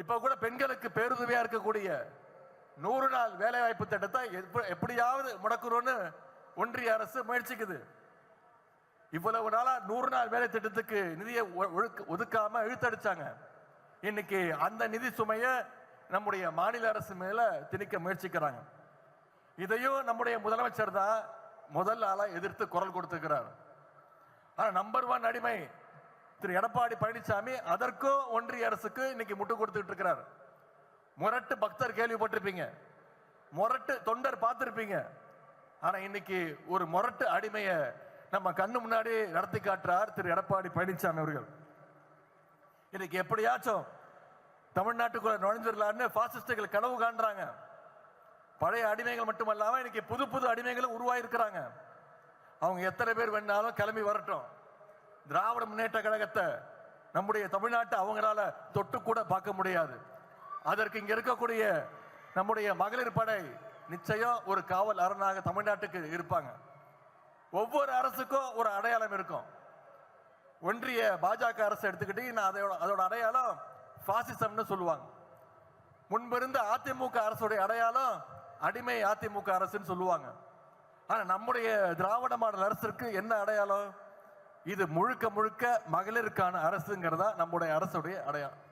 இப்ப கூட பெண்களுக்கு பேருதவியா இருக்கக்கூடிய 100 நாள் வேலை வாய்ப்பு திட்டத்தை எப்படியாவது முடக்குறோன்னு ஒன்றிய அரசு முயற்சிக்குது. இவ்வளவு நாளா 100 நாள் வேலை திட்டத்துக்கு நிதியை ஒதுக்காம இழுத்தடிச்சாங்க. இன்னைக்கு அந்த நிதி சுமைய நம்முடைய மாநில அரசு மேல திணிக்க முயற்சிக்கிறாங்க. இதையும் நம்முடைய முதலமைச்சர் தான் முதல் ஆளா எதிர்த்து குரல் கொடுத்திருக்கிறார். ஆனா நம்பர் 1 அடிமை திரு எடப்பாடி பழனிசாமி அதற்கும் ஒன்றிய அரசுக்கு இன்னைக்கு முட்டு கொடுத்துட்டு இருக்கிறார். முரட்டு பக்தர் கேள்விப்பட்டிருப்பீங்க, முரட்டு தொண்டர் பார்த்திருப்பீங்க. ஆனா இன்னைக்கு ஒரு முரட்டு அடிமைய நம்ம கண்ணு முன்னாடி நடத்தி காட்டுறார் திரு எடப்பாடி பழனிசாமி அவர்கள். இன்னைக்கு எப்படியாச்சும் தமிழ்நாட்டுக்குள்ள நுழைஞ்சிடலான்னு பாசிஸ்டுகள் கனவு காண்றாங்க. பழைய அடிமைகள் மட்டுமல்லாம இன்னைக்கு புது புது அடிமைகளும் உருவாயிருக்கிறாங்க. அவங்க எத்தனை பேர் வேணாலும் கிளம்பி வரட்டும். திராவிட முன்னேற்ற கழகத்தை நம்முடைய தமிழ்நாட்டை அவங்களால தொட்டு கூட பார்க்க முடியாது. அதற்கு இங்க இருக்கக்கூடிய நம்முடைய மகளிர் படை நிச்சயம் ஒரு காவல் அரணாக தமிழ்நாட்டுக்கு இருப்பாங்க. ஒவ்வொரு அரசுக்கும் ஒரு அடையாளம் இருக்கும். ஒன்றிய பாஜக அரசு எடுத்துக்கிட்டீங்கன்னா அதோட அடையாளம் பாசிசம்னு சொல்லுவாங்க. முன்பு இருந்த அதிமுக அரசுடைய அடையாளம் அடிமை அதிமுக அரசுன்னு சொல்லுவாங்க. ஆனா நம்முடைய திராவிட மாடல் அரசுக்கு என்ன அடையாளம்? இது முழுக்க முழுக்க மகளிருக்கான அரசுங்கிறதா நம்முடைய அரசுடைய அடையாளம்.